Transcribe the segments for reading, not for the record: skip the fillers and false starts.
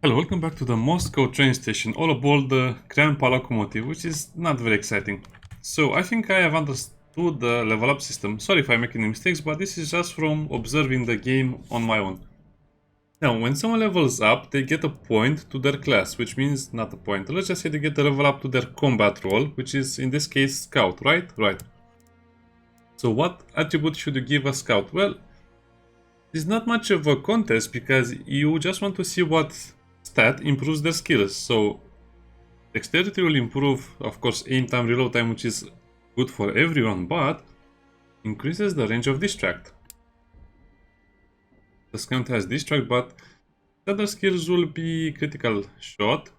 Hello, welcome back to the Moscow train station, all aboard the Grandpa locomotive, which is not very exciting. So, I think I have understood the level up system. Sorry if I'm making mistakes, but this is just from observing the game on my own. Now, when someone levels up, they get a point to their class, which means not a point. Let's just say they get a level up to their combat role, which is in this case Scout, right? Right. So, what attribute should you give a Scout? Well, it's not much of a contest because you just want to see what stat improves their skills. So dexterity will improve, of course, aim time, reload time, which is good for everyone, but increases the range of distract. The scout has distract, but the other skills will be critical shot,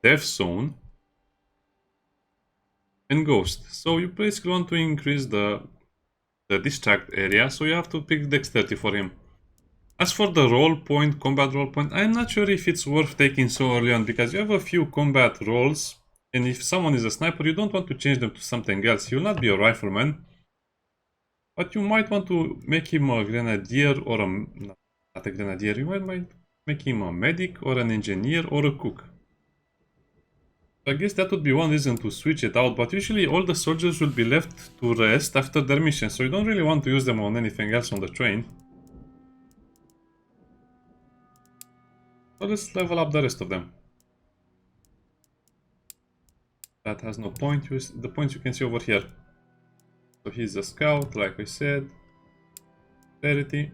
death zone, and ghost. So you basically want to increase the distract area, so you have to pick dexterity for him. As for the roll point, combat roll point, I'm not sure if it's worth taking so early on because you have a few combat rolls, and if someone is a sniper, you don't want to change them to something else. He will not be a rifleman, but you might want to make him a grenadier or not a grenadier. You might make him a medic or an engineer or a cook. So I guess that would be one reason to switch it out, but usually all the soldiers will be left to rest after their mission, so you don't really want to use them on anything else on the train. So let's level up the rest of them. That has no point. The points you can see over here. So he's a scout, like I said. Dexterity.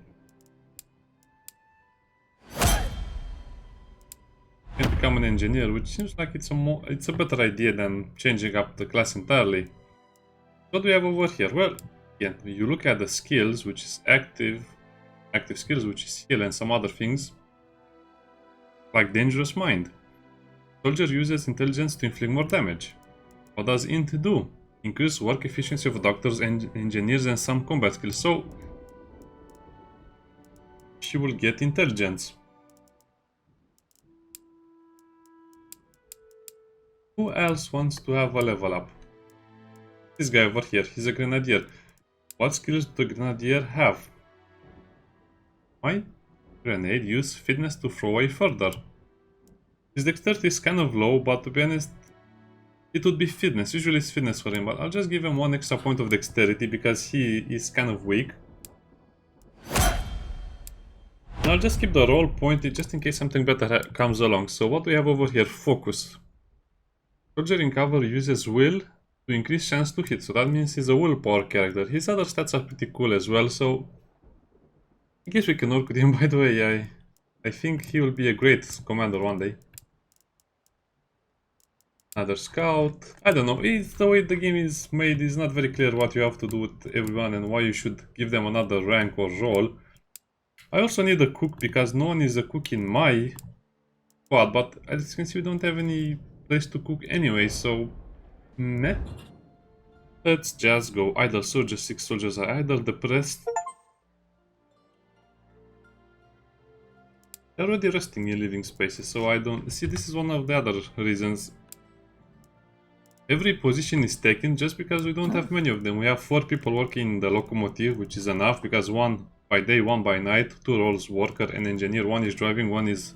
Can become an engineer, which seems like it's a better idea than changing up the class entirely. What do we have over here? Well, again, you look at the skills, which is active skills, which is heal and some other things, like dangerous mind. Soldier uses intelligence to inflict more damage. What does int do? Increase work efficiency of doctors and engineers and some combat skills. So she will get intelligence. Who else wants to have a level up? This guy over here, he's a grenadier. What skills do the grenadier have? My grenade use fitness to throw away further. His dexterity is kind of low, but to be honest, it would be fitness. Usually it's fitness for him, but I'll just give him one extra point of dexterity because he is kind of weak. And I'll just keep the roll point just in case something better comes along. So what do we have over here? Focus. Soldier in cover uses will to increase chance to hit, so that means he's a willpower character. His other stats are pretty cool as well, so I guess we can work with him. By the way, I think he will be a great commander one day. Another scout. I don't know, it's the way the game is made is not very clear what you have to do with everyone and why you should give them another rank or role. I also need a cook because no one is a cook in my squad, but as you can see we don't have any place to cook anyway, so meh. Let's just go idle soldiers. 6 soldiers are idle, depressed. They're already resting in living spaces, so I don't see. This is one of the other reasons. Every position is taken just because we don't have many of them. We have 4 people working in the locomotive, which is enough because 1 by day, 1 by night, 2 roles, worker and engineer. 1 is driving, 1 is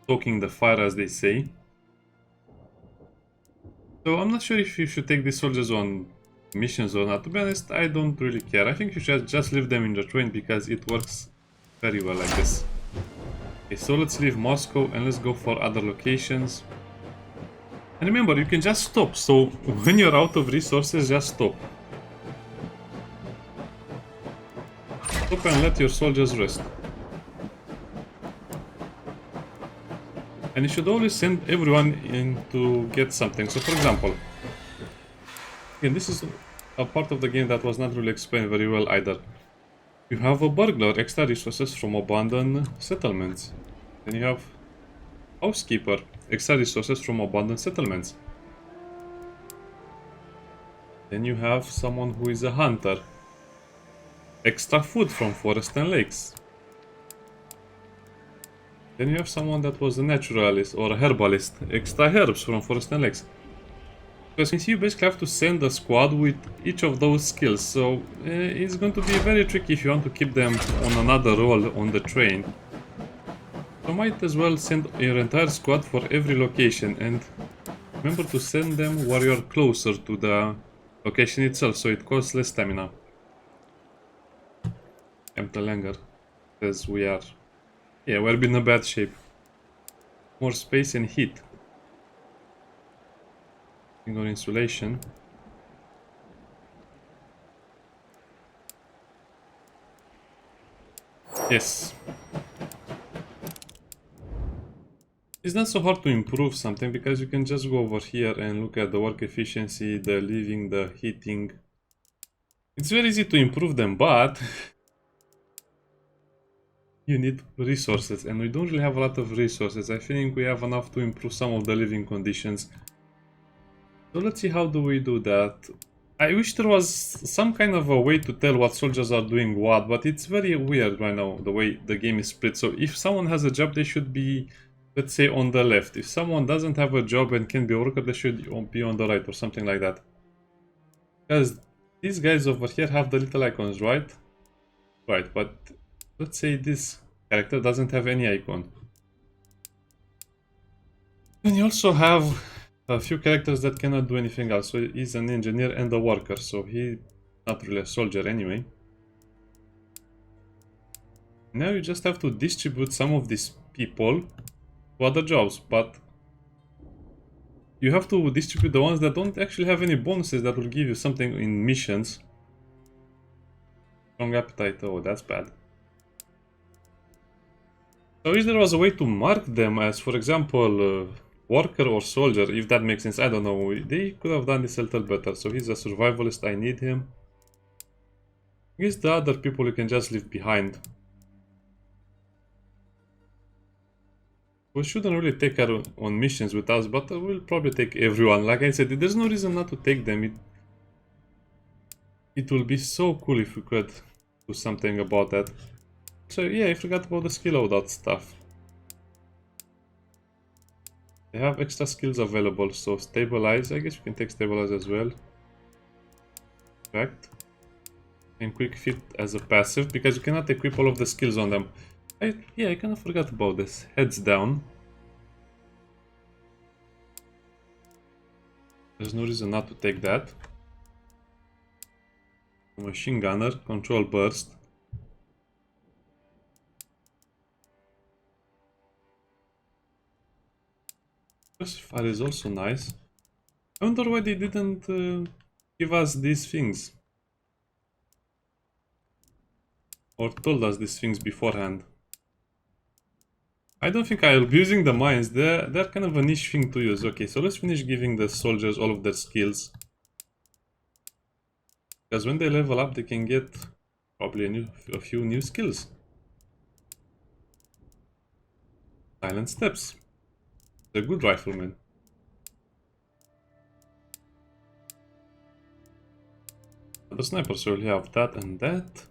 stoking the fire, as they say. So I'm not sure if you should take these soldiers on missions or not. To be honest, I don't really care. I think you should just leave them in the train because it works very well like this. Okay, so let's leave Moscow and let's go for other locations. And remember, you can just stop. So when you're out of resources, just stop. Stop and let your soldiers rest. And you should always send everyone in to get something. So for example, again, this is a part of the game that was not really explained very well either. You have a burglar, extra resources from abandoned settlements. Then you have housekeeper, extra resources from abandoned settlements. Then you have someone who is a hunter, extra food from forest and lakes. Then you have someone that was a naturalist or a herbalist, extra herbs from forest and lakes. Because you basically have to send a squad with each of those skills, so it's going to be very tricky if you want to keep them on another role on the train. So might as well send your entire squad for every location, and remember to send them while you're closer to the location itself, so it costs less stamina. Langer says we are... Yeah, we're in a bad shape. More space and heat. On insulation. Yes. It's not so hard to improve something because you can just go over here and look at the work efficiency, the living, the heating. It's very easy to improve them, but you need resources, and we don't really have a lot of resources. I think we have enough to improve some of the living conditions. So let's see, how do we do that? I wish there was some kind of a way to tell what soldiers are doing what, but it's very weird right now, the way the game is split. So if someone has a job, they should be, let's say, on the left. If someone doesn't have a job and can be a worker, they should be on the right or something like that. Because these guys over here have the little icons, right? Right, but let's say this character doesn't have any icon. And you also have a few characters that cannot do anything else. So he's an engineer and a worker, so he's not really a soldier anyway. Now you just have to distribute some of these people to other jobs, but you have to distribute the ones that don't actually have any bonuses that will give you something in missions. Strong appetite, oh that's bad. So if there was a way to mark them as, for example, worker or soldier, if that makes sense, I don't know. They could have done this a little better. So he's a survivalist, I need him. I guess the other people you can just leave behind. We shouldn't really take her on missions with us, but we'll probably take everyone. Like I said, there's no reason not to take them. It will be so cool if we could do something about that. So yeah, I forgot about the skill loadout stuff. They have extra skills available, so stabilize, I guess we can take stabilize as well. Correct. And quick fit as a passive, because you cannot equip all of the skills on them. Yeah, I kind of forgot about this. Heads down. There's no reason not to take that. Machine gunner, control burst. Fire is also nice. I wonder why they didn't give us these things. Or told us these things beforehand. I don't think I'll be using the mines. They're kind of a niche thing to use. Okay, so let's finish giving the soldiers all of their skills. Because when they level up, they can get probably a few new skills. Silent steps. A good rifleman. The sniper, so we'll have that and that.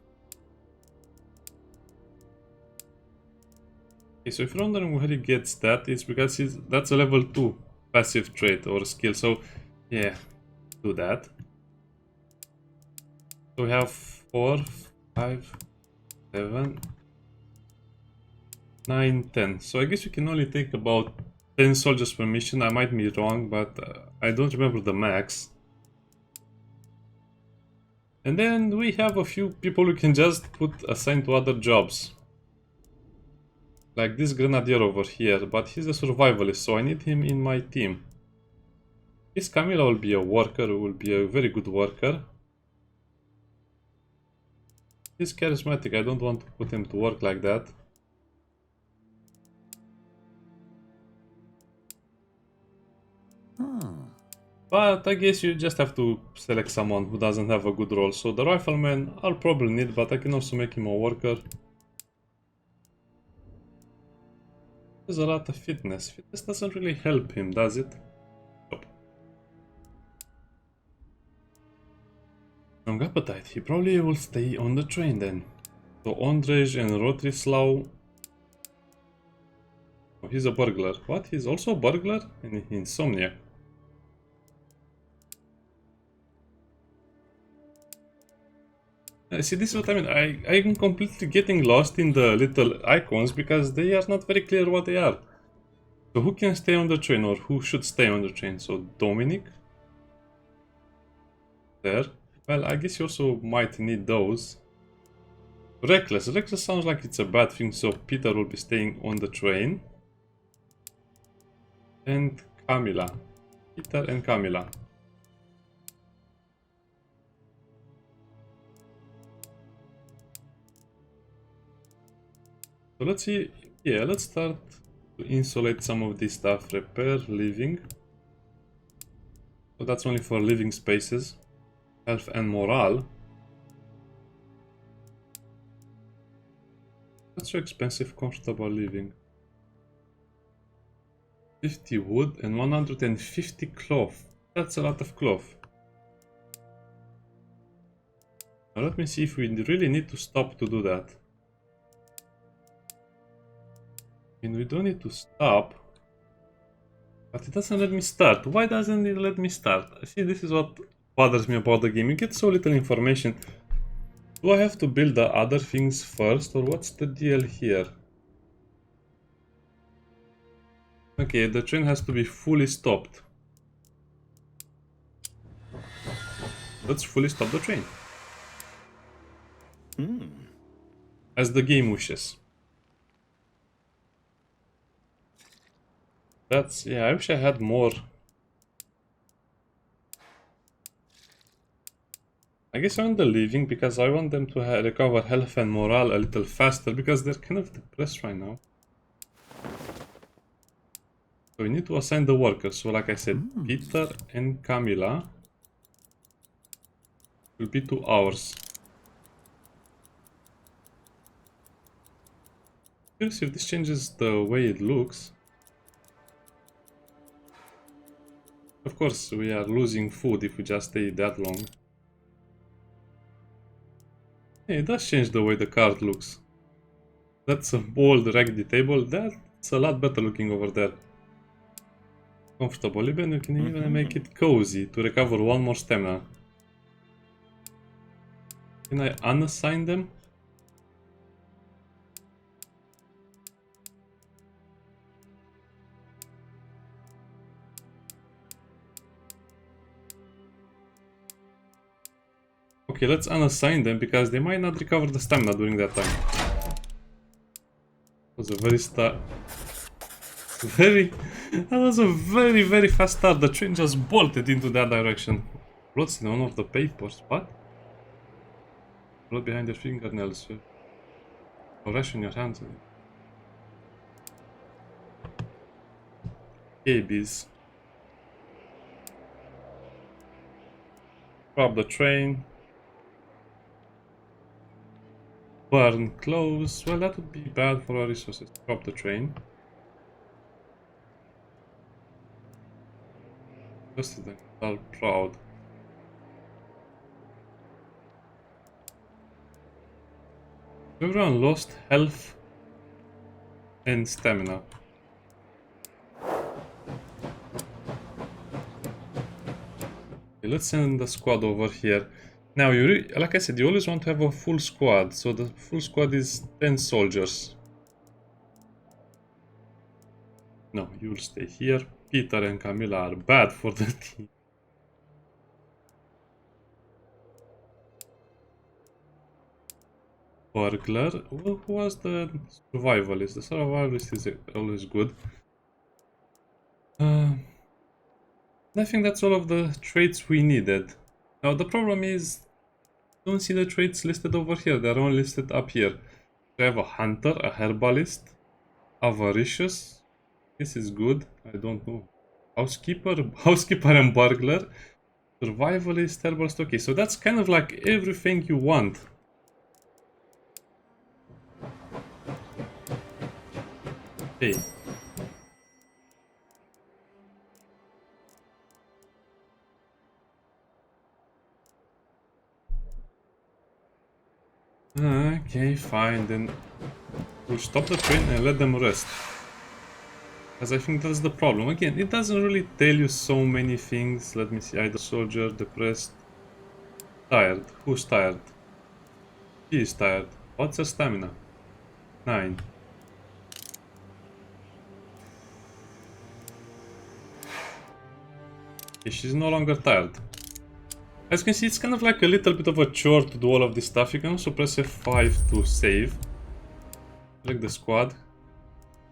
Okay, so if you're wondering where he gets that, it's because that's a level 2 passive trait or skill. So yeah, do that. So we have 4, 5, 7, 9, 10. So I guess we can only take about 10 soldiers per mission. I might be wrong, but I don't remember the max. And then we have a few people we can just put assigned to other jobs. Like this grenadier over here, but he's a survivalist, so I need him in my team. This Camila will be a worker, will be a very good worker. He's charismatic, I don't want to put him to work like that. But I guess you just have to select someone who doesn't have a good role. So the rifleman I'll probably need, but I can also make him a worker. There's a lot of fitness. Fitness doesn't really help him, does it? Nope. Strong appetite. He probably will stay on the train then. So Ondrej and Rotrislav. Oh, he's a burglar. What? He's also a burglar? And insomniac. See, this is what I mean. I'm completely getting lost in the little icons because they are not very clear what they are. So who can stay on the train or who should stay on the train? So Dominic? There. Well, I guess you also might need those. Reckless. Reckless sounds like it's a bad thing, so Peter will be staying on the train. And Camila. Peter and Camila. So let's see. Yeah, let's start to insulate some of this stuff. Repair, living. So that's only for living spaces. Health and morale. That's so expensive, comfortable living. 50 wood and 150 cloth. That's a lot of cloth. Now let me see if we really need to stop to do that. And we don't need to stop. But it doesn't let me start. Why doesn't it let me start? See, this is what bothers me about the game. You get so little information. Do I have to build the other things first, or what's the deal here? Okay, the train has to be fully stopped. Let's fully stop the train. As the game wishes. That's, yeah, I wish I had more. I guess I want the living because I want them to recover health and morale a little faster because they're kind of depressed right now. So we need to assign the workers. So like I said, Peter and Camila will be 2 hours. Curious if this changes the way it looks. Of course, we are losing food if we just stay that long. Yeah, it does change the way the card looks. That's a bold, raggedy table. That's a lot better looking over there. Comfortable. Even you can even make it cozy to recover 1 more stamina. Can I unassign them? Okay, let's unassign them because they might not recover the stamina during that time. That was a very fast start. The train just bolted into that direction. Blood's in one of the papers. What? Blood behind your fingernails. Or rash in your hands. Babies. Rob the train. Burn clothes. Well, that would be bad for our resources. Drop the train. President are proud. Everyone lost health and stamina. Okay, let's send the squad over here. Now, like I said, you always want to have a full squad. So the full squad is 10 soldiers. No, you'll stay here. Peter and Camila are bad for the team. Burglar. Well, who was the survivalist? The survivalist is always good. I think that's all of the traits we needed. Now the problem is, I don't see the traits listed over here. They're only listed up here. We have a hunter, a herbalist, avaricious. This is good. I don't know. Housekeeper and burglar. Survivalist, herbalist. Okay, so that's kind of like everything you want. Okay. Okay, fine. Then we'll stop the train and let them rest. Because I think that's the problem. Again, it doesn't really tell you so many things. Let me see. Idle soldier, depressed, tired. Who's tired? He is tired. What's her stamina? 9. Okay, she's no longer tired. As you can see, it's kind of like a little bit of a chore to do all of this stuff. You can also press F5 to save. Select the squad.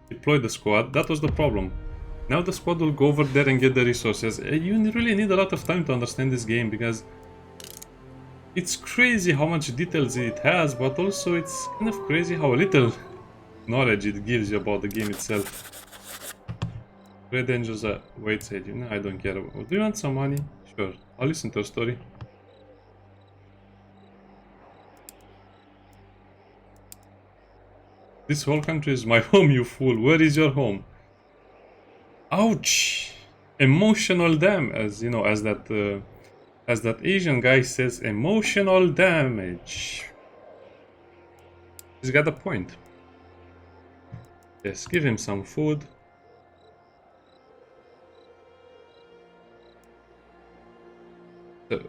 Deploy the squad. That was the problem. Now the squad will go over there and get the resources. You really need a lot of time to understand this game because it's crazy how much details it has, but also it's kind of crazy how little knowledge it gives you about the game itself. Red Angels waits at you. No, I don't care. Do you want some money? Sure. I'll listen to a story. This whole country is my home, you fool. Where is your home? Ouch! Emotional damage, as you know, as that Asian guy says, emotional damage. He's got a point. Yes, give him some food. The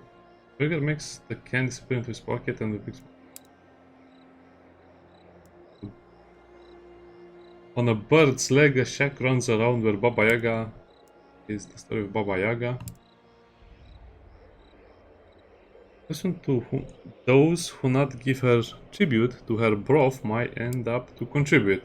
trigger makes the can disappear into his pocket and the big. On a bird's leg, a shack runs around where Baba Yaga is the story of Baba Yaga. Listen to those who not give her tribute to her broth might end up to contribute.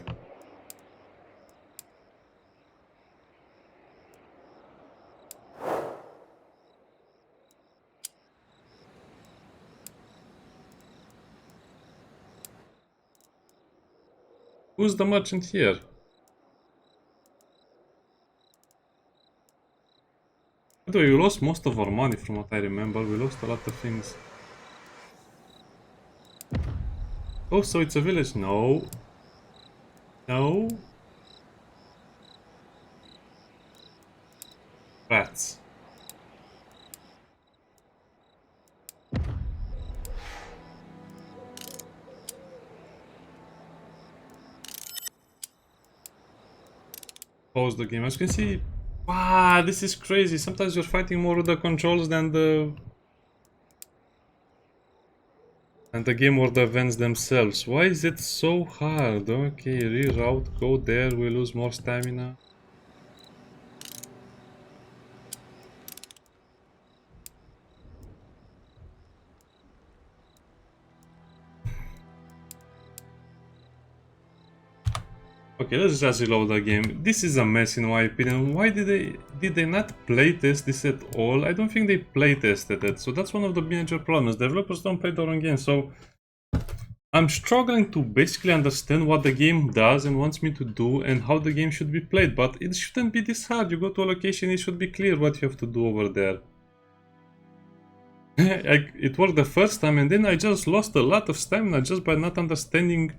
Who's the merchant here? By the way, we lost most of our money from what I remember. We lost a lot of things. Oh, so it's a village? No. No. Rats. Pause the game. As you can see, wow, this is crazy. Sometimes you're fighting more with the controls than the game or the events themselves. Why is it so hard? Okay, reroute, go there, we lose more stamina. Okay, let's just reload the game. This is a mess in my opinion. Why did they not playtest this at all? I don't think they playtested it, so that's one of the major problems. Developers don't play their own game, so I'm struggling to basically understand what the game does and wants me to do and how the game should be played, but it shouldn't be this hard. You go to a location, it should be clear what you have to do over there. It worked the first time and then I just lost a lot of stamina just by not understanding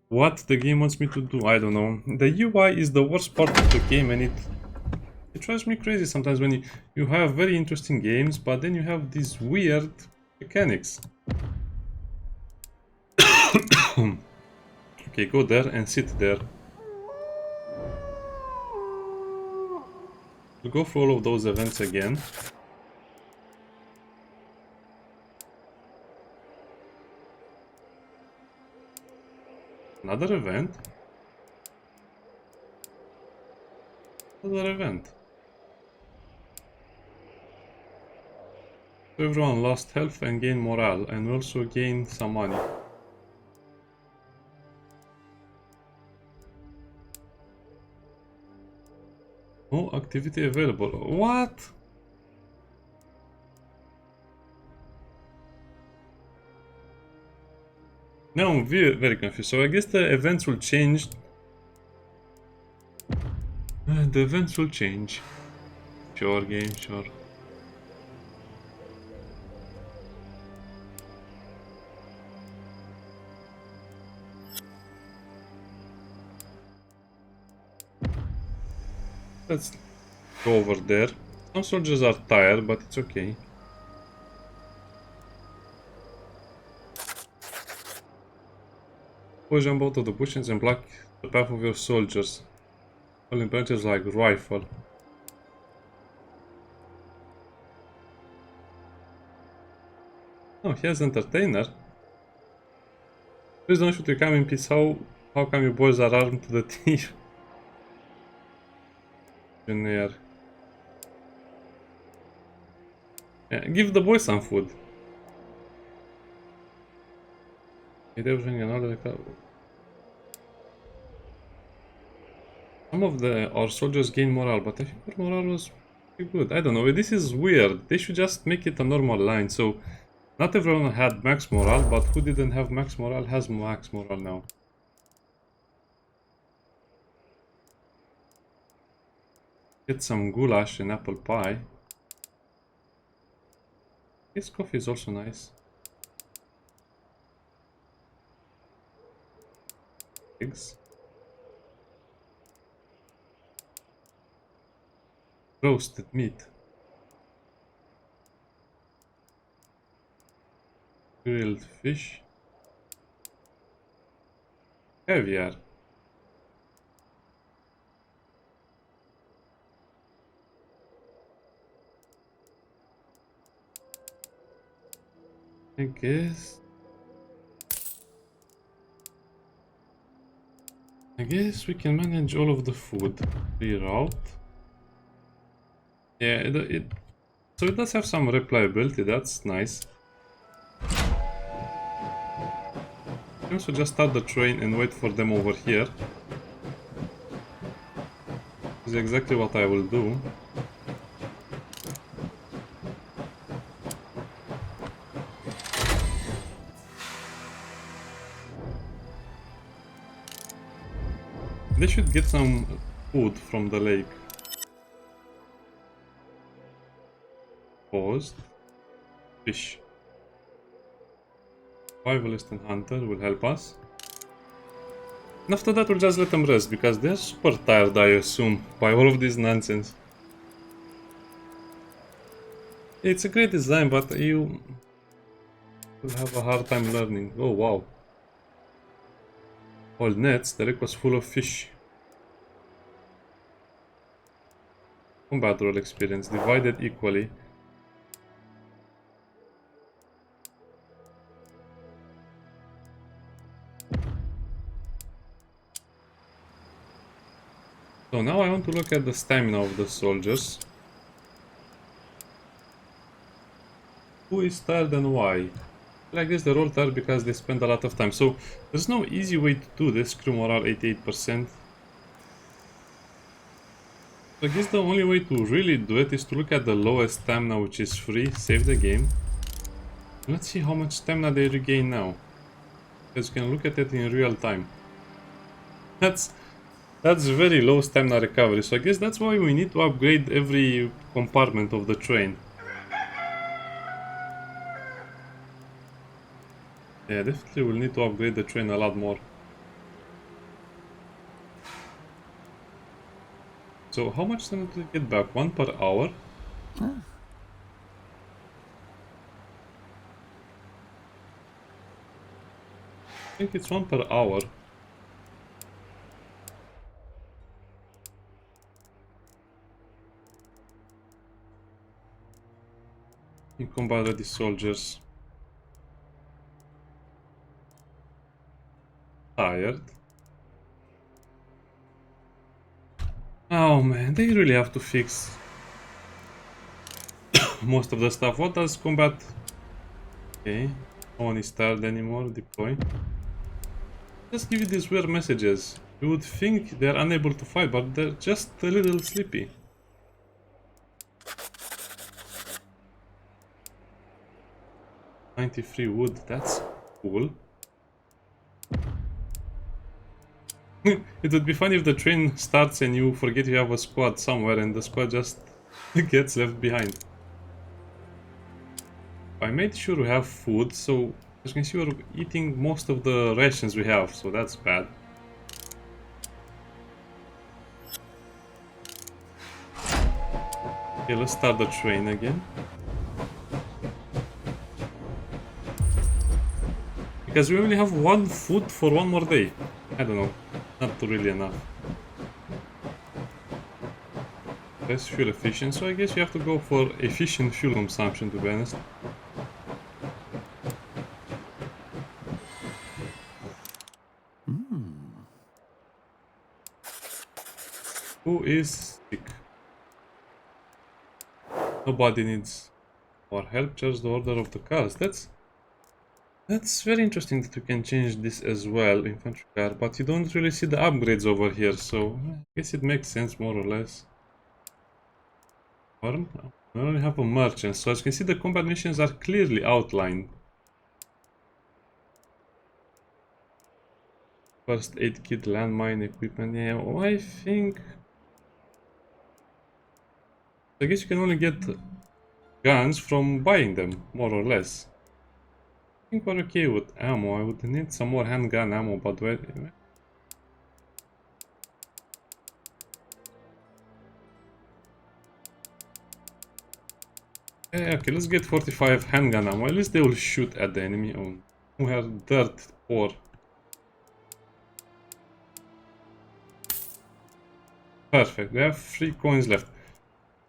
what the game wants me to do. I don't know. The UI is the worst part of the game and it drives me crazy sometimes when you have very interesting games, but then you have these weird mechanics. Okay, go there and sit there. We'll go through all of those events again. Another event. Another event. So everyone lost health and gained morale, and also gained some money. No activity available. What? Now I'm very confused. So I guess the events will change. The events will change. Sure, game, sure. Let's go over there. Some soldiers are tired, but it's okay. Push jump out of the bushes and block the path of your soldiers. Holding branches like rifle. Oh, he has entertainer. Please don't shoot, you come in peace. How come you boys are armed to the teeth? Engineer. Yeah, give the boy some food. Eat everything and all the some of our soldiers gain morale, but I think our morale was pretty good. I don't know, this is weird. They should just make it a normal line, so not everyone had max morale, but who didn't have max morale has max morale now. Get some goulash and apple pie. This coffee is also nice. Eggs. Roasted meat. Grilled fish. Caviar. I guess we can manage all of the food. Reroute. Yeah, so it does have some replayability, that's nice. I can also just start the train and wait for them over here. This is exactly what I will do. They should get some food from the lake. Paused. Fish. Survivalist and hunter will help us. And after that we'll just let them rest, because they're super tired, I assume, by all of this nonsense. It's a great design, but you will have a hard time learning. Oh wow. Old nets, the lake was full of fish. Combat role experience, divided equally. So now I want to look at the stamina of the soldiers. Who is tired and why? I guess they're all tired because they spend a lot of time. So there's no easy way to do this. Crew morale 88%. I guess the only way to really do it is to look at the lowest stamina, which is free. Save the game. Let's see how much stamina they regain now. Because you can look at it in real time. That's very low stamina recovery. So I guess that's why we need to upgrade every compartment of the train. Yeah, definitely we'll need to upgrade the train a lot more. So how much time do we get back? 1 per hour? I think it's 1 per hour. In combat ready soldiers. Tired. Oh man, they really have to fix most of the stuff. What does combat? Okay, no one is tired anymore. Deploy. Just give you these weird messages. You would think they're unable to fight, but they're just a little sleepy. "93 wood, that's cool." It would be funny if the train starts and you forget you have a squad somewhere and the squad just gets left behind. I made sure we have food, so as you can see we're eating most of the rations we have, so that's bad. Okay, let's start the train again. Because we only have one food for one more day. I don't know, not really enough. Less fuel efficient, so I guess you have to go for efficient fuel consumption, to be honest. Who is sick? Nobody needs our help, just the order of the cars. That's very interesting that you can change this as well, infantry car, but you don't really see the upgrades over here, so I guess it makes sense more or less. Farm? I only have a merchant, so as you can see the combat missions are clearly outlined. First aid kit, landmine equipment, yeah, I think... I guess you can only get guns from buying them, more or less. I think we're okay with ammo, I would need some more handgun ammo, but wait... Okay, let's get 45 handgun ammo. At least they will shoot at the enemy. Oh, we are dirt poor. Perfect. We have 3 coins left.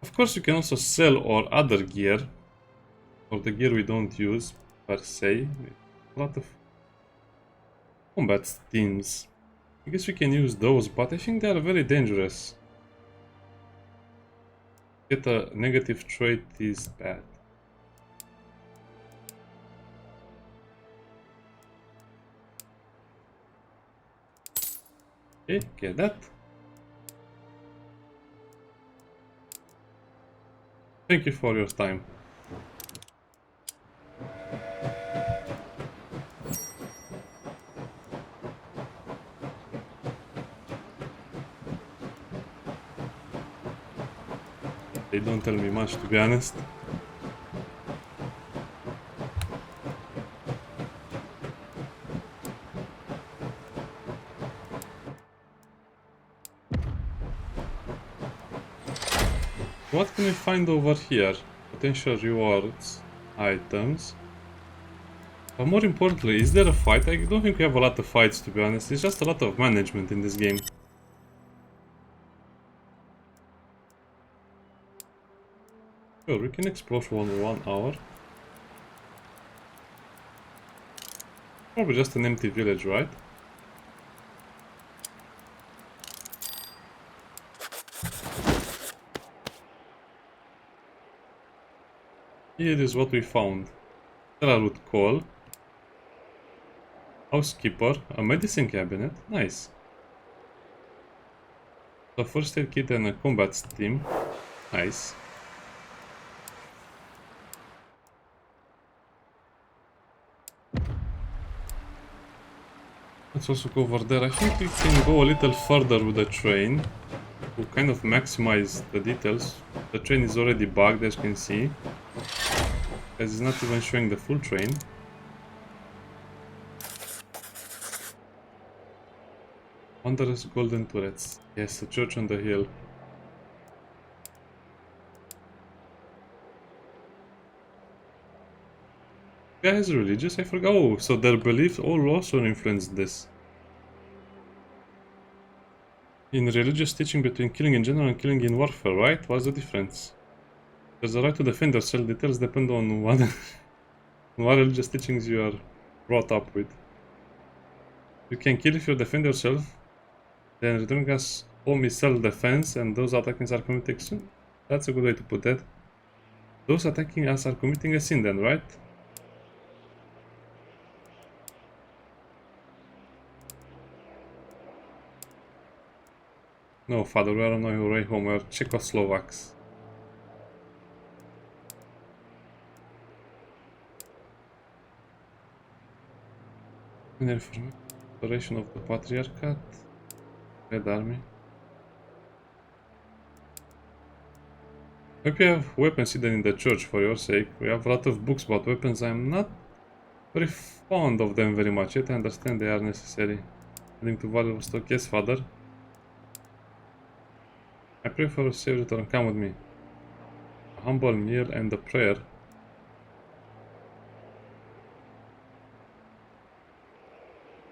Of course, you can also sell our other gear, or the gear we don't use per se. A lot of combat teams. I guess we can use those, but I think they are very dangerous. Get a negative trait is bad. Okay, get that. Thank you for your time. They don't tell me much, to be honest. What can we find over here? Potential rewards, items. But more importantly, is there a fight? I don't think we have a lot of fights, to be honest. It's just a lot of management in this game. Sure, we can explore for 1 hour. Probably just an empty village, right? Here is what we found. Root call. Housekeeper. A medicine cabinet. Nice. A first aid kit and a combat steam. Nice. Let's also go over there. I think we can go a little further with the train to kind of maximize the details. The train is already bugged, as you can see, as it's not even showing the full train. Wondrous golden turrets. Yes, a church on the hill. Guys, religious? I forgot. Oh, so their beliefs all also influenced this. In religious teaching between killing in general and killing in warfare, right? What's the difference? There's a right to defend yourself. Details depend on what, what religious teachings you are brought up with. You can kill if you defend yourself. Then returning as home is self-defense, and those attacking us are committing sin. That's a good way to put that. Those attacking us are committing a sin then, right? No, father, we are on our way home. We are Czechoslovaks. Restoration of the Patriarchate. Red Army. Hope you have weapons hidden in the church for your sake. We have a lot of books about weapons. I'm not very fond of them very much, yet I understand they are necessary. Adding to valuable stock, yes, father. I pray for a safe return. Come with me. A humble meal and a prayer.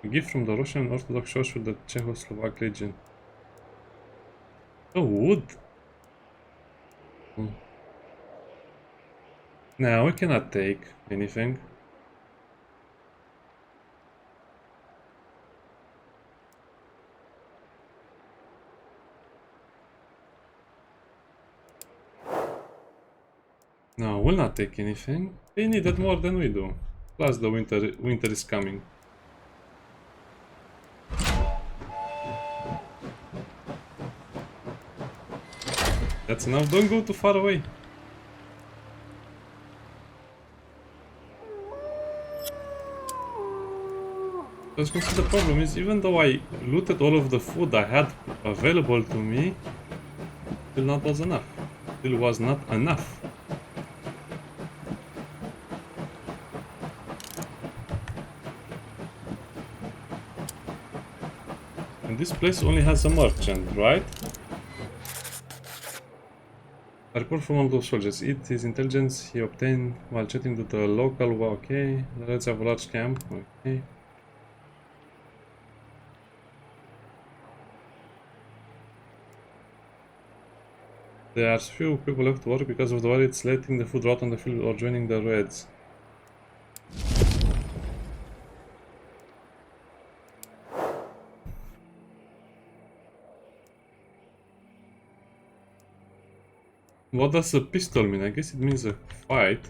A gift from the Russian Orthodox Church with the Czechoslovak Legion. Oh, wood. No, we cannot take anything. No, we'll not take anything. They need it more than we do. Plus the winter is coming. That's enough, don't go too far away. Because the problem is, even though I looted all of the food I had available to me, still not was enough. Still was not enough. And this place only has a merchant, right? A report from one of those soldiers. It is intelligence he obtained while chatting to the local. Okay, let's have a large camp. Okay. There are few people left to work because of the war. It's letting the food rot on the field or joining the Reds. What does a pistol mean? I guess it means a fight.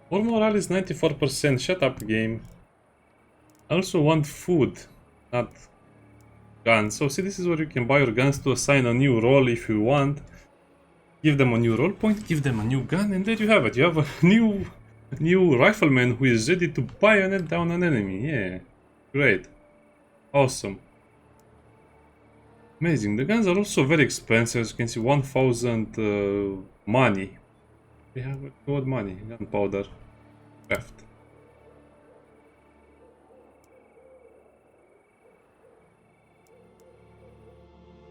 War morale is 94%. Shut up, game. I also want food, not guns. So see, this is where you can buy your guns to assign a new role if you want. Give them a new role point, give them a new gun, and there you have it. You have a new rifleman who is ready to bayonet down an enemy. Yeah, great, awesome, amazing. The guns are also very expensive. As you can see, 1,000 money. We have good money, gunpowder, craft.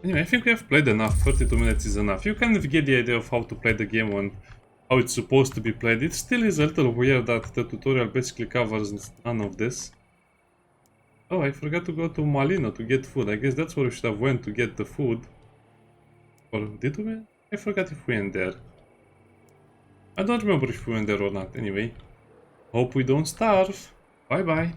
Anyway, I think we have played enough. 32 minutes is enough. You kind of get the idea of how to play the game and how it's supposed to be played. It still is a little weird that the tutorial basically covers none of this. Oh, I forgot to go to Malino to get food. I guess that's where we should have went to get the food. Or did we? I forgot if we went there. I don't remember if we went there or not. Anyway, hope we don't starve. Bye bye.